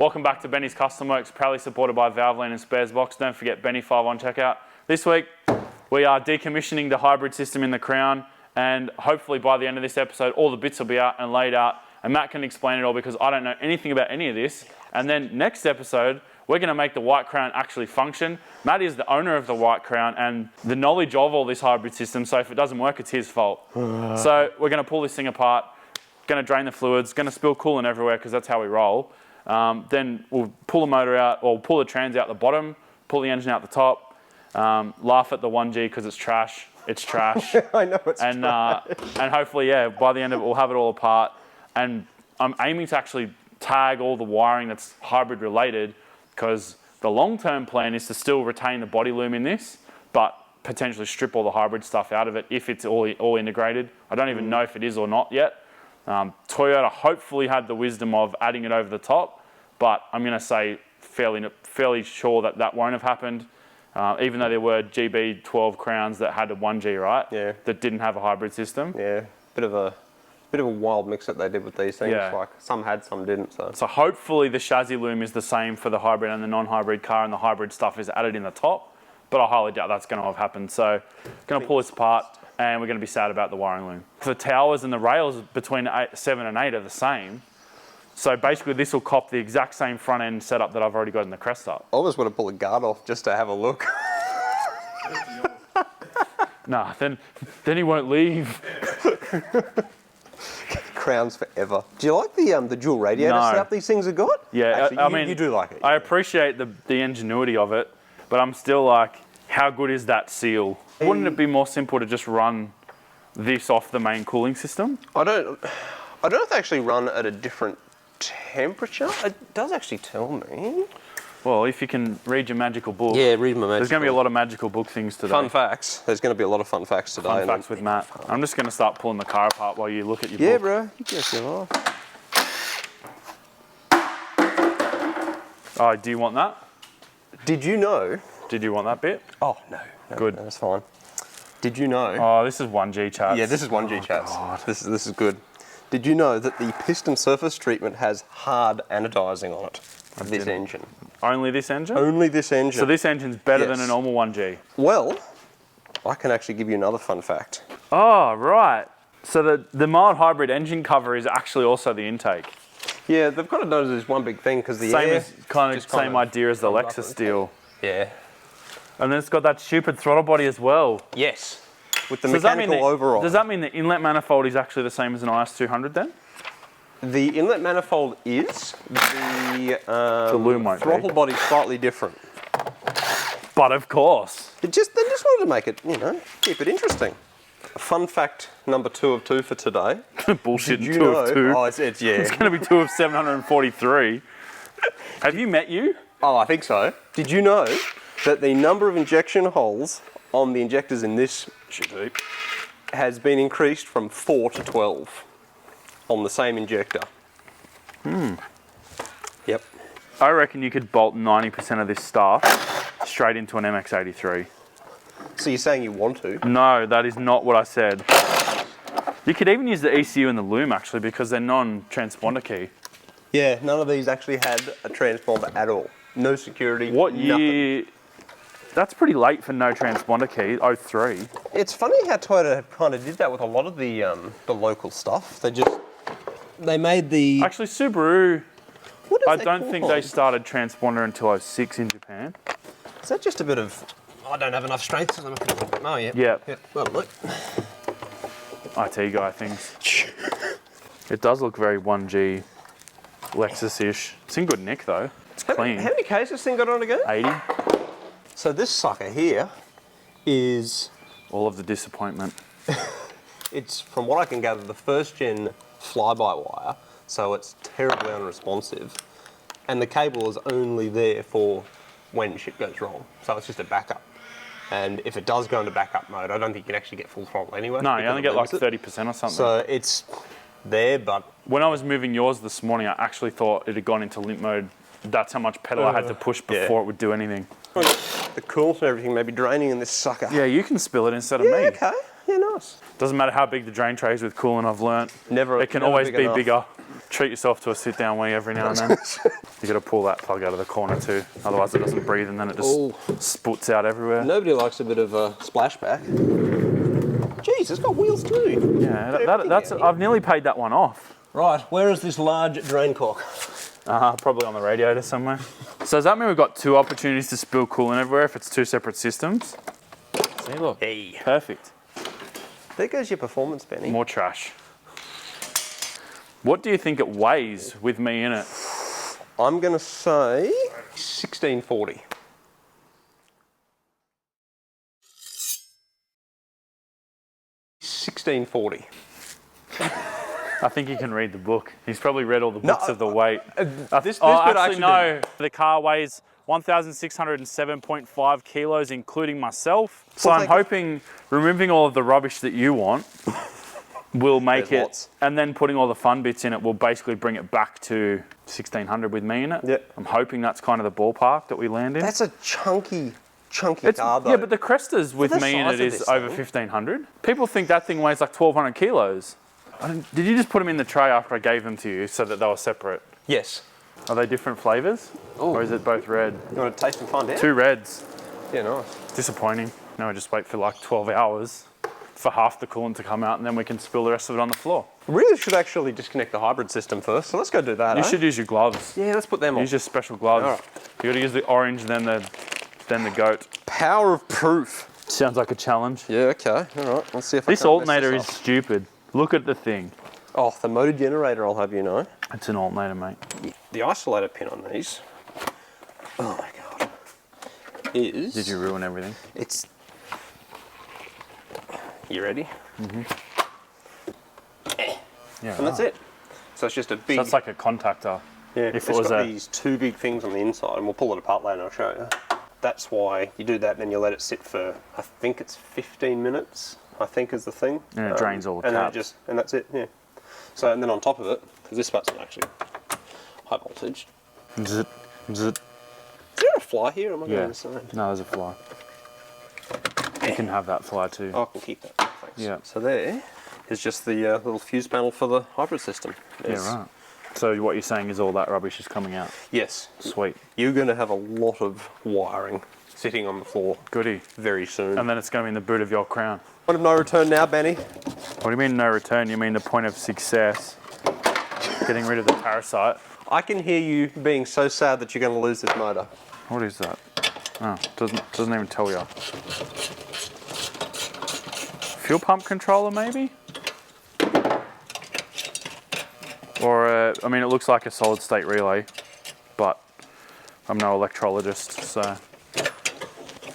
Welcome back to Benny's Custom Works, proudly supported by Valvoline and Sparesbox. Don't forget Benny5 on checkout. This week, we are decommissioning the hybrid system in the Crown, and hopefully by the end of this episode, all the bits will be out and laid out, and Matt can explain it all because I don't know anything about any of this. And then next episode, we're going to make the white Crown actually function. Matt is the owner of the white Crown and the knowledge of all this hybrid system, so if it doesn't work, it's his fault. So we're going to pull this thing apart, going to drain the fluids, going to spill coolant everywhere because that's how we roll. Then we'll pull the motor out, or pull the trans out the bottom, pull the engine out the top, laugh at the 1G because it's trash. It's trash. I know it's trash. And hopefully, yeah, by the end of it, we'll have it all apart. And I'm aiming to actually tag all the wiring that's hybrid related, because the long-term plan is to still retain the body loom in this, but potentially strip all the hybrid stuff out of it if it's all integrated. I don't even know if it is or not yet. Toyota hopefully had the wisdom of adding it over the top, but I'm going to say fairly sure that won't have happened, even though there were GB12 Crowns that had a 1G, right? Yeah. That didn't have a hybrid system. Yeah, bit of a wild mix that they did with these things. Yeah. Like some had, some didn't. So hopefully the chassis loom is the same for the hybrid and the non-hybrid car, and the hybrid stuff is added in the top, but I highly doubt that's going to have happened. So going to pull this apart, and we're going to be sad about the wiring loom. The towers and the rails between 7 and 8 are the same. So basically this will cop the exact same front end setup that I've already got in the Cresta. I almost want to pull the guard off just to have a look. Nah, then he won't leave. Crowns forever. Do you like the dual radiator setup these things have got? Yeah, actually, I mean, you do like it. I appreciate the ingenuity of it, but I'm still like, how good is that seal? Wouldn't it be more simple to just run this off the main cooling system? I don't know if they actually run at a different temperature. It does actually tell me. Well, if you can read your magical book. Yeah, read my magical book. There's going to be a lot of magical book things today. Fun facts. There's going to be a lot of fun facts today. Fun facts with Matt. I'm just going to start pulling the car apart while you look at your book. Yeah, bro. You guess you're off. Oh, do you want that? Did you know? Did you want that bit? Oh, no. Good. No, that's fine. Did you know? Oh, this is 1G chats. Yeah, this is 1G chats. God. This is good. Did you know that the piston surface treatment has hard anodizing on it? This engine. Only this engine? Only this engine. So this engine's better than a normal 1G? Well, I can actually give you another fun fact. Oh, right. So the mild hybrid engine cover is actually also the intake. Yeah, they've got to know there's one big thing because the same idea as the Lexus deal. Yeah. And then it's got that stupid throttle body as well. Yes. With the So mechanical overall. Does that mean the inlet manifold is actually the same as an IS200 then? The inlet manifold is. The loom won't throttle body's slightly different. But of course. They just wanted to make it, keep it interesting. Fun fact number 2 of 2 for today. Bullshit. Did you 2 know? of 2. Oh, it's yeah. It's going to be 2 of 743. Have you met you? Oh, I think so. Did you know that the number of injection holes on the injectors in this has been increased from 4 to 12 on the same injector? Yep. I reckon you could bolt 90% of this stuff straight into an MX-83. So you're saying you want to? No, that is not what I said. You could even use the ECU and the loom actually, because they're non-transponder key. Yeah, none of these actually had a transponder at all. No security. What nothing. year? That's pretty late for no transponder key. 03. It's funny how Toyota kind of did that with a lot of the local stuff. They made the. Actually, Subaru. What is I that don't called? think they started transponder until 06 in Japan. Is that just a bit of? I don't have enough strength to them. Oh yeah. Yeah. Well, look. IT guy things. It does look very 1G Lexus-ish. It's in good nick though. It's clean. How many Ks this thing got on again? 80. So this sucker here is. All of the disappointment. It's, from what I can gather, the first gen fly-by-wire, so it's terribly unresponsive. And the cable is only there for when shit goes wrong. So it's just a backup. And if it does go into backup mode, I don't think you can actually get full throttle anyway. No, you only get like 30% or something. So it's there, but... When I was moving yours this morning, I actually thought it had gone into limp mode. That's how much pedal I had to push before it would do anything. The coolant and everything may be draining in this sucker. Yeah, you can spill it instead of me. Okay. Yeah, nice. Doesn't matter how big the drain tray is with coolant, I've learnt. It can always be bigger. Treat yourself to a sit-down wee every now and then. You got to pull that plug out of the corner too, otherwise it doesn't breathe and then it just sputs out everywhere. Nobody likes a bit of a splashback. Jeez, it's got wheels too. Yeah, that's. I've nearly paid that one off. Right, where is this large drain cock? Probably on the radiator somewhere. So does that mean we've got 2 opportunities to spill coolant everywhere if it's 2 separate systems? See, look. Hey. Perfect. There goes your performance, Benny. More trash. What do you think it weighs with me in it? I'm going to say 1640. $16.40. I think he can read the book. He's probably read all the books of the weight. This bit actually no. The car weighs 1,607.5 kilos, including myself. So I'm hoping removing all of the rubbish that you want will make it, lots. and then putting all the fun bits in it will basically bring it back to 1,600 with me in it. Yep. I'm hoping that's kind of the ballpark that we land in. That's a chunky car though. Yeah, but the Crestas with the me in size it of is this over thing. 1,500. People think that thing weighs like 1,200 kilos. Did you just put them in the tray after I gave them to you so that they were separate? Yes. Are they different flavours? Or is it both red? You want to taste and find out? 2 reds. Yeah, nice. Disappointing. Now I just wait for like 12 hours for half the coolant to come out and then we can spill the rest of it on the floor. We really should actually disconnect the hybrid system first, so let's go do that. You should use your gloves. Yeah, let's put them on. Use your special gloves. All right. You got to use the orange, then the goat. Power of proof. Sounds like a challenge. Yeah, okay. All right. Let's see if This I can't mess alternator this is up. stupid. Look at the thing. Oh, the motor generator, I'll have you know. It's an alternator, mate. The isolator pin on these. Oh my god. Is. Did you ruin everything? It's. You ready? Yeah. And that's it. So it's just a big. So that's like a contactor. Yeah, If it's it was got a- these 2 big things on the inside, and we'll pull it apart later and I'll show you. That's why you do that, then you let it sit for, I think it's 15 minutes, I think is the thing. And it drains all the and then it caps. and that's it, yeah. So, and then on top of it, because this part's not actually high voltage. Zzz, zzz. Is there a fly here? Am I Yeah. going insane? No, there's a fly. You can have that fly too. Oh, I can keep that. Thanks. Yeah. So there is just the little fuse panel for the hybrid system. There's- Yeah, right. So what you're saying is all that rubbish is coming out. Yes. Sweet. You're going to have a lot of wiring sitting on the floor Goody. very soon. And then it's going to be in the boot of your crown. Point of no return now, Benny. What do you mean no return? You mean the point of success? Getting rid of the parasite. I can hear you being so sad that you're going to lose this motor. What is that? Oh, doesn't even tell you. Fuel pump controller maybe? Or, I mean, it looks like a solid state relay, but I'm no electrologist, so.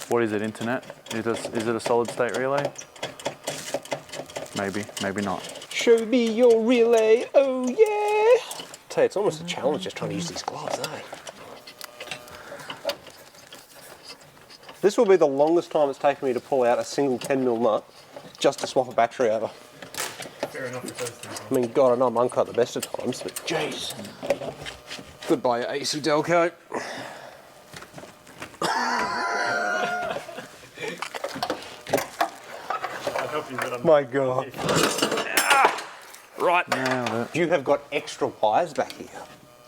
What is it, internet? Is it a solid state relay? Maybe, maybe not. Show me your relay, oh yeah! Tell you, it's almost a challenge just trying to use these gloves, eh? This will be the longest time it's taken me to pull out a single 10mm nut just to swap a battery over. Fair enough for those things. I mean, God, I know I'm uncut the best of times, but jeez. Goodbye, AC Delco. I'll help you, but I'm My God. Right. Nailed it. You have got extra wires back here.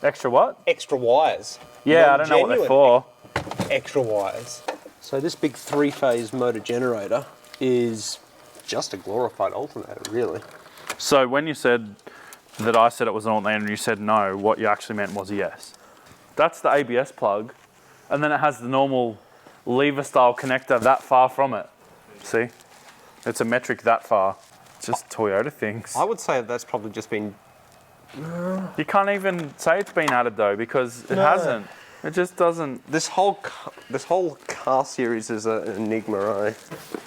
Extra what? Extra wires. Yeah, I don't know what they're Non-genuine for. Extra wires. So this big 3-phase motor generator is just a glorified alternator, really. So when you said that I said it was an alternator and you said no, what you actually meant was yes. That's the ABS plug, and then it has the normal lever style connector that far from it. See? It's a metric that far. It's just Toyota things. I would say that's probably just been... You can't even say it's been added though, because it hasn't. It just doesn't. This whole car series is an enigma, eh?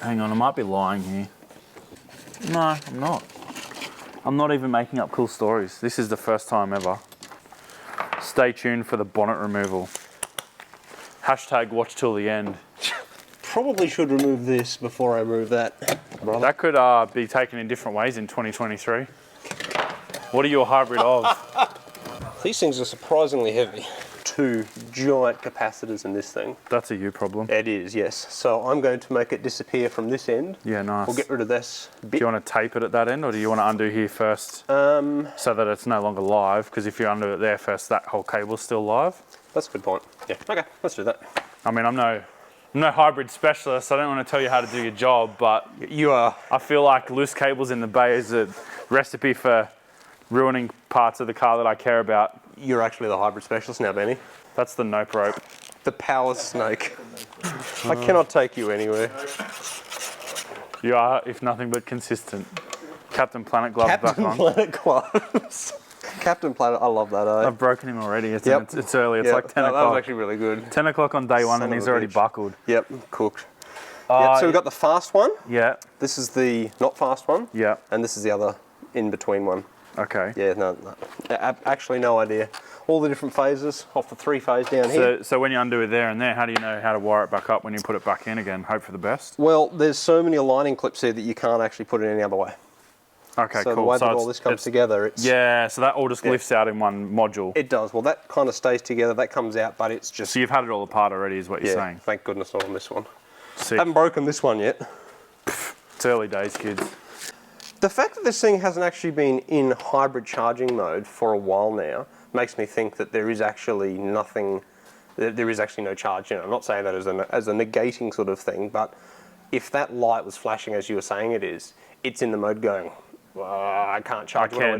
Hang on, I might be lying here. No, I'm not. I'm not even making up cool stories. This is the first time ever. Stay tuned for the bonnet removal. Hashtag watch till the end. Probably should remove this before I remove that. Brother. That could be taken in different ways in 2023. What are you a hybrid of? These things are surprisingly heavy. 2 giant capacitors in this thing. That's a you problem. It is, yes. So I'm going to make it disappear from this end. Yeah, nice. We'll get rid of this Do bit. you want to tape it at that end, or do you want to undo here first so that it's no longer live? Because if you undo it there first, that whole cable's still live. That's a good point. Yeah, okay, let's do that. I mean, I'm no hybrid specialist. I don't want to tell you how to do your job, but You are. I feel like loose cables in the bay is a recipe for ruining parts of the car that I care about. You're actually the hybrid specialist now, Benny. That's the nope rope. The power snake. I cannot take you anywhere. You are, if nothing but consistent. Captain Planet gloves back Captain on. Planet gloves. Captain Planet, I love that, eh? I've broken him already. It's early. It's Yep, like 10 that o'clock. was actually really good. 10 o'clock on day one Son and of he's a already bitch. buckled. Yep, cooked. Yep, so we've got the fast one. Yeah, This is the not fast one. yeah. And this is the other in-between one. Okay. Yeah, no. Actually, no idea. All the different phases off the 3 phase down here. So when you undo it there and there, how do you know how to wire it back up when you put it back in again? Hope for the best. Well, there's so many aligning clips here that you can't actually put it any other way. Okay, So cool. the way So that all this comes together, it's... Yeah, so that all just lifts out in one module. It does. Well, that kind of stays together. That comes out, but it's just... So you've had it all apart already is what you're saying. Thank goodness not on this one. Sick. Haven't broken this one yet. It's early days, kids. The fact that this thing hasn't actually been in hybrid charging mode for a while now makes me think that there is actually nothing, there is actually no charge in it. I'm not saying that as a negating sort of thing, but if that light was flashing as you were saying it is, it's in the mode going, I can't charge. I care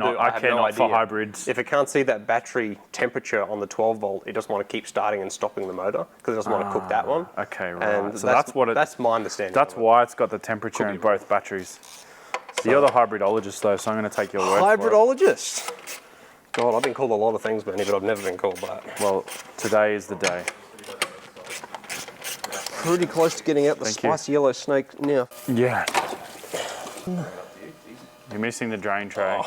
not for hybrids. If it can't see that battery temperature on the 12 volt, it doesn't want to keep starting and stopping the motor because it doesn't want to cook that one. Okay, right. And So that's what it. That's my understanding. That's of it. why it's got the temperature in both batteries. So you're the hybridologist though, so I'm going to take your word for it. Hybridologist. God, I've been called a lot of things, Benny, but I've never been called that. Well, today is the day. Pretty close to getting out the Thank you. spicy yellow snake now. Yeah. You're missing the drain tray.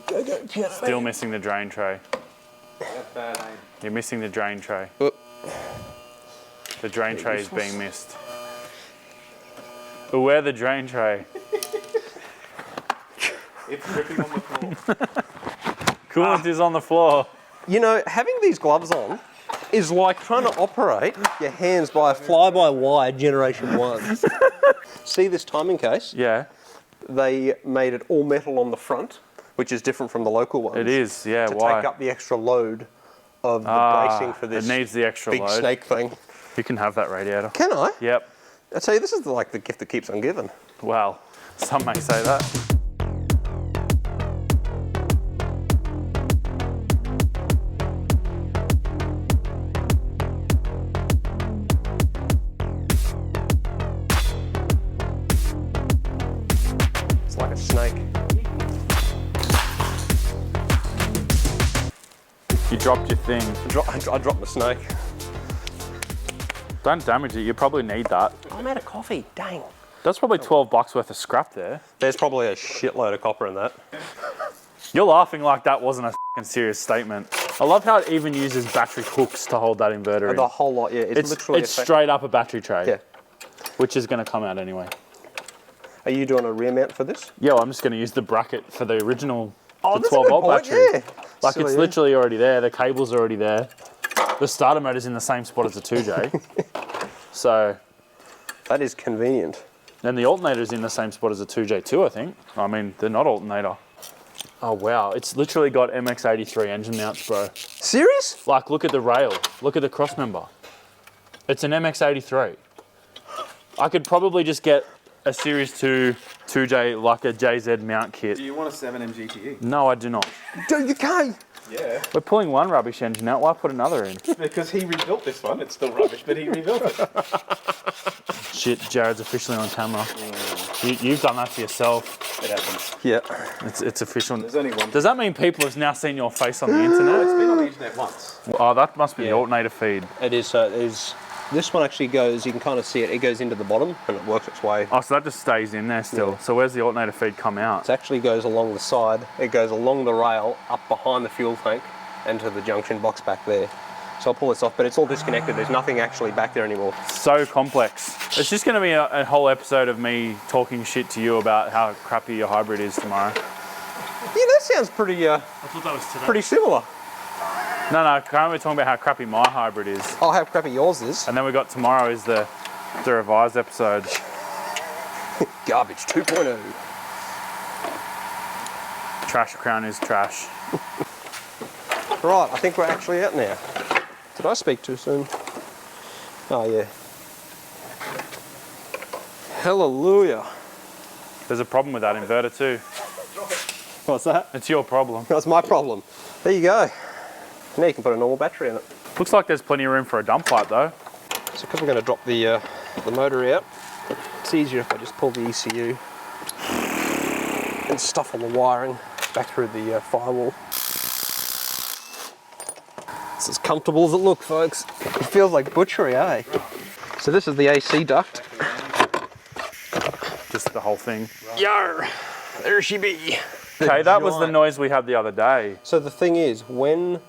Go, get it. Still missing the drain tray. You're missing the drain tray. The drain tray is being missed. But where the drain tray? It's dripping on the floor. Coolant is on the floor. You know, having these gloves on is like trying to operate your hands by a fly-by-wire Generation 1. See this timing case? Yeah, They made it all metal on the front, which is different from the local ones. it is. Yeah, To why? take up the extra load of the bracing for this it needs the extra big load. snake thing. You can have that radiator. Can I? Yep. I tell you, this is like the gift that keeps on giving. Well, some may say that. It's like a snake. You dropped your thing. I dropped the snake. Don't damage it. You probably need that. I'm out of coffee. Dang. That's probably $12 worth of scrap there. There's probably a shitload of copper in that. You're laughing like that wasn't a f***ing serious statement. I love how it even uses battery hooks to hold that inverter in. The whole lot, yeah. It's literally It's straight up a battery tray. Yeah. Which is going to come out anyway. Are you doing a rear mount for this? Yeah, well, I'm just going to use the bracket for the original Oh, the that's 12 a good volt point, battery. yeah. Like Silly, it's yeah. literally already there. The cable's already there. The starter motor's in the same spot as the 2J. So, That is convenient. and the alternator's in the same spot as the 2J too, I think. I mean, they're not alternator. Oh wow, it's literally got MX83 engine mounts, bro. Serious? Like, look at the rail. Look at the cross member. It's an MX83. I could probably just get a Series 2 2J, like a JZ mount kit. Do you want a 7M GTE? No, I do not. Dude, you can't. Yeah. We're pulling one rubbish engine out. Why put another in? Because he rebuilt this one. It's still rubbish, but he rebuilt it. Shit, Jared's officially on camera. You've done that to yourself. It happens. Yeah. It's official. There's only one. Does that mean people have now seen your face on the internet? It's been on the internet once. Oh, that must be the Yeah. alternator feed. It is. It is. This one actually goes. You can kind of see it. It goes into the bottom and it works its way. Oh, so that just stays in there still. Yeah. So where's the alternator feed come out? It actually goes along the side. It goes along the rail up behind the fuel tank and to the junction box back there. So I'll pull this off, but it's all disconnected. There's nothing actually back there anymore. So complex. It's just going to be a whole episode of me talking shit to you about how crappy your hybrid is tomorrow. Yeah, that sounds pretty. I thought that was today. Pretty similar. No, currently we're talking about how crappy my hybrid is. Oh, how crappy yours is. And then we got tomorrow is the revised episode. Garbage 2.0. Trash Crown is trash. Right, I think we're actually out now. Did I speak too soon? Oh, yeah. Hallelujah. There's a problem with that inverter too. What's that? It's your problem. That's my problem. There you go. Now you can put a normal battery in it. Looks like there's plenty of room for a dump pipe though. So because we're going to drop the motor out, it's easier if I just pull the ECU and stuff all the wiring back through the firewall. It's as comfortable as it looks, folks. It feels like butchery, eh? So this is the AC duct. Just the whole thing. Yar! There she be. Okay, that was the noise we had the other day. So the thing is, when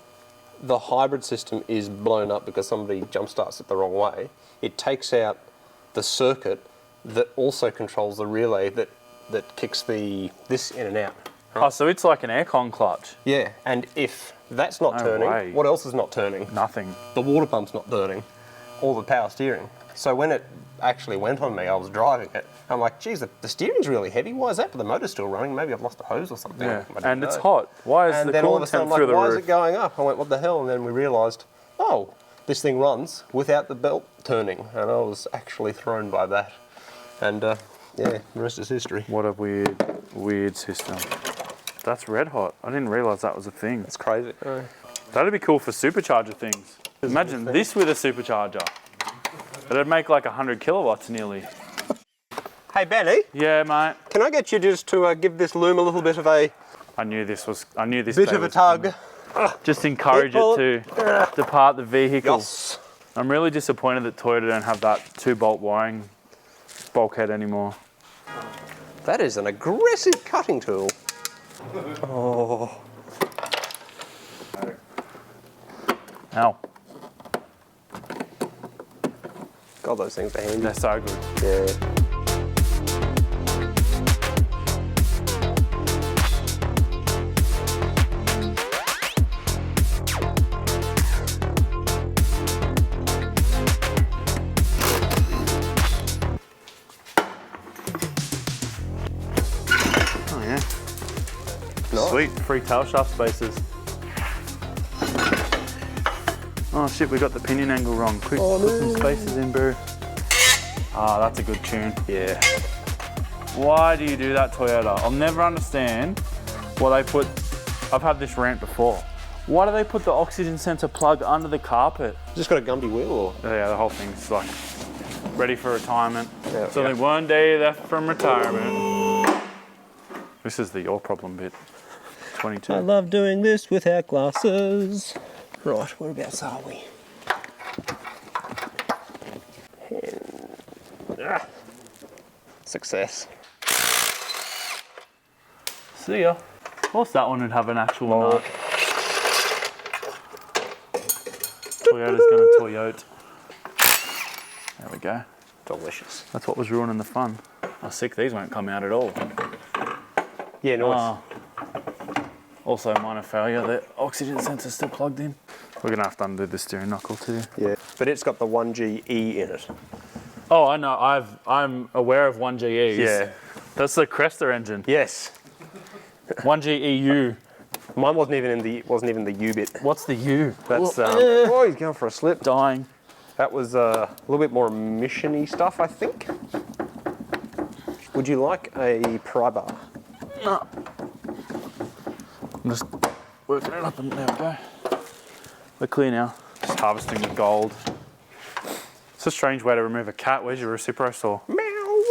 the hybrid system is blown up because somebody jump starts it the wrong way, it takes out the circuit that also controls the relay that kicks this in and out. Right? Oh, so it's like an aircon clutch. Yeah, and if that's not No turning, way. what else is not turning? Nothing. The water pump's not turning, or the power steering. So when it actually went on me, I was driving it, I'm like, geez, the steering's really heavy. Why is that? But the motor's still running. Maybe I've lost a hose or something. Yeah, I didn't and it's know. hot. Why is And the then all of a coolant sudden, temp I'm through like, the why is roof? it going up? I went, what the hell? And then we realised, oh, this thing runs without the belt turning. And I was actually thrown by that. And yeah, the rest is history. What a weird system. That's red hot. I didn't realise that was a thing. It's crazy. That'd be cool for supercharger things. Imagine this with a supercharger. It'd make like 100 kilowatts nearly. Hey, Benny, Yeah, mate. can I get you just to give this loom a little bit of a I knew this bit day of a was tug? coming. Just encourage Pull it to depart the vehicle. Yes. I'm really disappointed that Toyota don't have that 2-bolt wiring bulkhead anymore. That is an aggressive cutting tool. Oh. Ow. God, those things are handy. They're so good. Yeah. Oh yeah. Nice. Sweet, free tail shaft spaces. Oh shit, we got the pinion angle wrong. Quick, put some spaces in, bro. Ah, that's a good tune. Yeah. Why do you do that, Toyota? I'll never understand why they put... I've had this rant before. Why do they put the oxygen sensor plug under the carpet? Just got a Gumby wheel or? Yeah, the whole thing's like ready for retirement. Yeah, It's only one day left from retirement. This is the your problem bit. 22. I love doing this without glasses. Right, whereabouts are we? Success. See ya. Of course that one would have an actual nut. Toyota's gonna Toyota. There we go. Delicious. That's what was ruining the fun. Oh, sick, these won't come out at all. Yeah, nice. Also minor failure, the oxygen sensor's still plugged in. We're gonna have to undo the steering knuckle too. Yeah, but it's got the 1GE in it. Oh, I know, I'm aware of 1GEs. Yeah. That's the Cresta engine. Yes. 1GEU. Mine wasn't even in the U bit. What's the U? That's oh, he's going for a slip. Dying. That was a little bit more mission-y stuff, I think. Would you like a pry bar? No. I'm just working it up and there we go. We're clear now. Just harvesting the gold. It's a strange way to remove a cat. Where's your Recipro saw? Meow.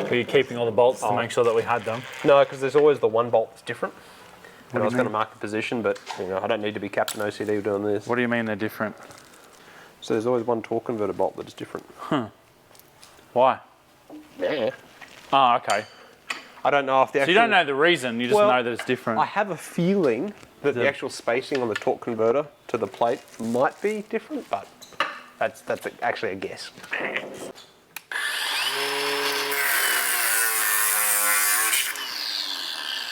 Are you keeping all the bolts to make sure that we had them? No, because there's always the one bolt that's different. do I you was going to mean? mark the position, but I don't need to be Captain OCD doing this. What do you mean they're different? So there's always one torque converter bolt that's different. Why? Yeah. Oh, okay. I don't know if the So actual... you don't know the reason, you just Well, know that it's different. I have a feeling that the actual spacing on the torque converter to the plate might be different, but that's actually a guess.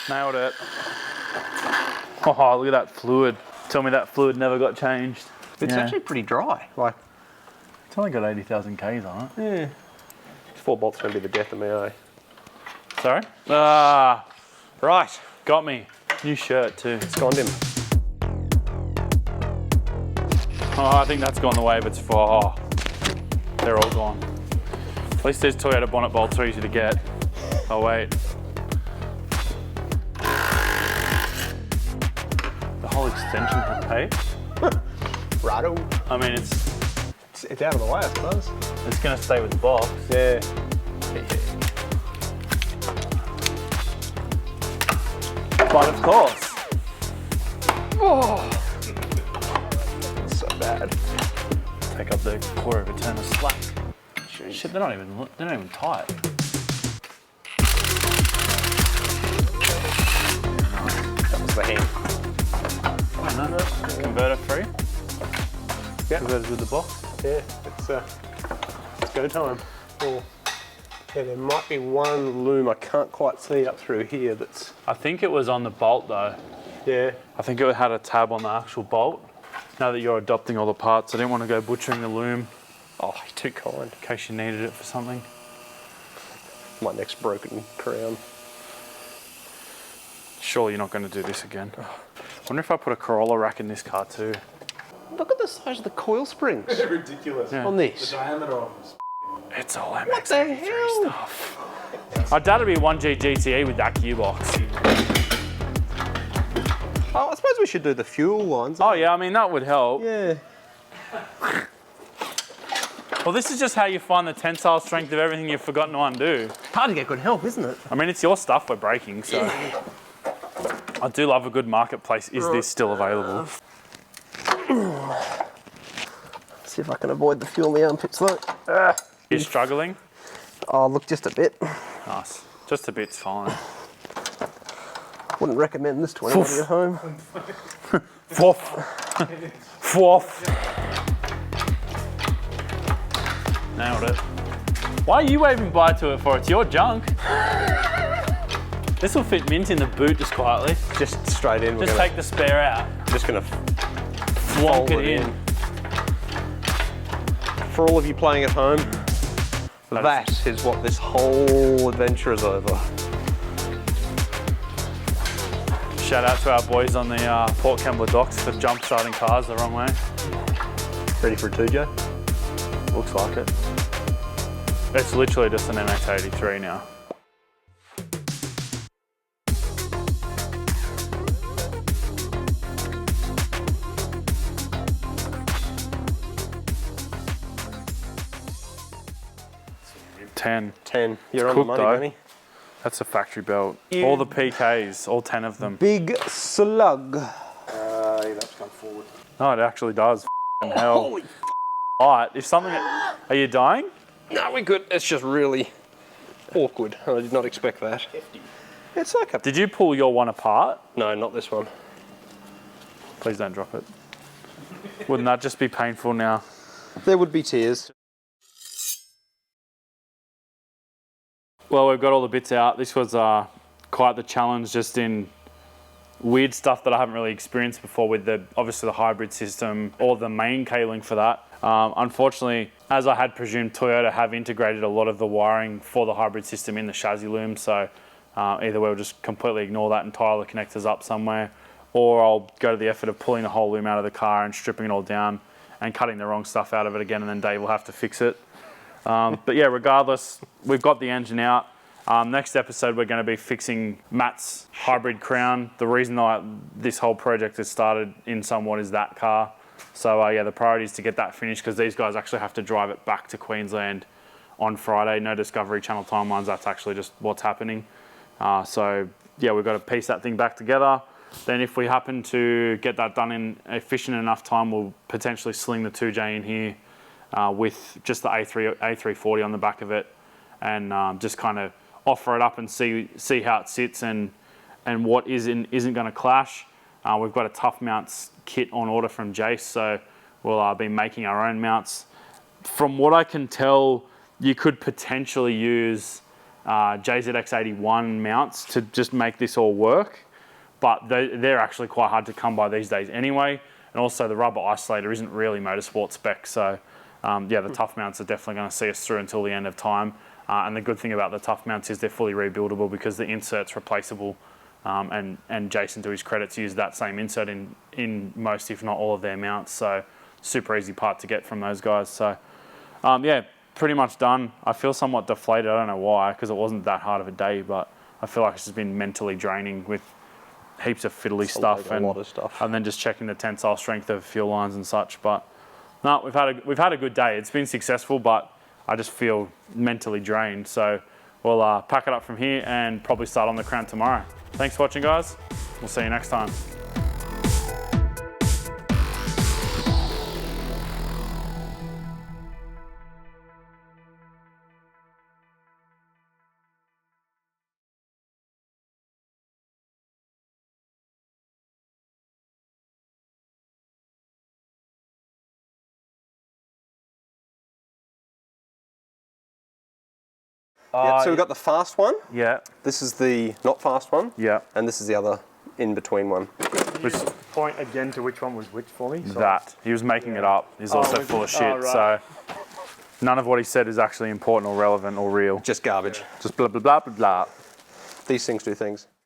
Nailed it. Oh, look at that fluid. Tell me that fluid never got changed. It's Yeah. actually pretty dry. Like, It's only got 80,000 Ks on it. yeah. 4 bolts going to be the death of me, eh? Sorry? Ah, Right. got me. New shirt too. Sconed him. Oh, I think that's gone the way of its for. Oh, they're all gone. At least these Toyota bonnet bolts are easy to get. Oh wait. The whole extension has paid. Righto. I mean, it's It's out of the way, I suppose. gonna stay with the box. Yeah. But of course. So bad. Take up the quarter of a turn of slack. Shit, they're not even tight. That was the hand. Converter free. Yeah. Converted with the box. Yeah, it's go time. Oh. Yeah, there might be one loom I can't quite see up through here that's... I think it was on the bolt though. Yeah. I think it had a tab on the actual bolt. Now that you're adopting all the parts, I didn't want to go butchering the loom Oh, you're too kind. in case you needed it for something. My neck's broken crown. Surely you're not going to do this again. Wonder if I put a Corolla rack in this car too. Look at the size of the coil springs Ridiculous. Yeah. on this. The diameter of It's all MX83 What the hell? stuff. I'd doubt it'd be 1G GTE with that gearbox. Oh, I suppose we should do the fuel lines. Oh yeah, I mean that would help. Yeah. Well, this is just how you find the tensile strength of everything you've forgotten to undo. Hard to get good help, isn't it? I mean, it's your stuff we're breaking, so. I do love a good marketplace. Is this still available? See if I can avoid the fuel in the armpits though. You're struggling? Oh, look, just a bit. Nice. Just a bit's fine. Wouldn't recommend this to anybody at home. Fwoof. Fwoof. Nailed it. Why are you waving bye to it for? It's your junk. This will fit mint in the boot just quietly. Just straight in. Just take the spare out. Just gonna Flonk it in. For all of you playing at home, that is what this whole adventure is over. Shout out to our boys on the Port Kembla docks for jump starting cars the wrong way. Ready for a 2J? Looks like it. It's literally just an MX83 now. Ten. 10. You're on the Cooked money, though. Benny. That's a factory belt. You- All the PKs, all 10 of them. Big slug. you'd have to come forward. No, it actually does. F***ing hell. Holy Right, if something... Are you dying? No, we're good. It's just really awkward. I did not expect that. It's like a... Did you pull your one apart? No, not this one. Please don't drop it. Wouldn't that just be painful now? There would be tears. Well, we've got all the bits out. This was quite the challenge, just in weird stuff that I haven't really experienced before with obviously the hybrid system or the main cabling for that. Unfortunately, as I had presumed, Toyota have integrated a lot of the wiring for the hybrid system in the chassis loom. So either we'll just completely ignore that and tile the connectors up somewhere, or I'll go to the effort of pulling the whole loom out of the car and stripping it all down and cutting the wrong stuff out of it again, and then Dave will have to fix it. But yeah, regardless, we've got the engine out. Next episode, we're going to be fixing Matt's hybrid crown. The reason this whole project has started in somewhat is that car. So yeah, the priority is to get that finished, because these guys actually have to drive it back to Queensland on Friday. No Discovery Channel timelines, that's actually just what's happening. So yeah, we've got to piece that thing back together. Then if we happen to get that done in efficient enough time, we'll potentially sling the 2J in here with just the A340 on the back of it, and just kind of offer it up and see how it sits and what isn't going to clash. We've got a tough mounts kit on order from Jace, so we'll be making our own mounts. From what I can tell, you could potentially use JZX81 mounts to just make this all work, but they're actually quite hard to come by these days anyway. And also the rubber isolator isn't really motorsport spec, so yeah, the tough mounts are definitely going to see us through until the end of time. And the good thing about the tough mounts is they're fully rebuildable because the insert's replaceable. And Jason, to his credits, used that same insert in most, if not all, of their mounts. So super easy part to get from those guys. So yeah, pretty much done. I feel somewhat deflated. I don't know why, because it wasn't that hard of a day, but I feel like it's just been mentally draining with heaps of fiddly stuff, a lot of stuff, and then just checking the tensile strength of fuel lines and such. But no, we've had a good day. It's been successful, but I just feel mentally drained. So we'll pack it up from here and probably start on the Crown tomorrow. Thanks for watching, guys. We'll see you next time. Yeah, so we've got the fast one. Yeah. This is the not fast one. Yeah. And this is the other in-between one. Just point again to which one was which for me. Sorry. That. He was making it up. He's also full of shit. right. So none of what he said is actually important or relevant or real. Just garbage. Just blah, blah, blah, blah, blah. These things do things.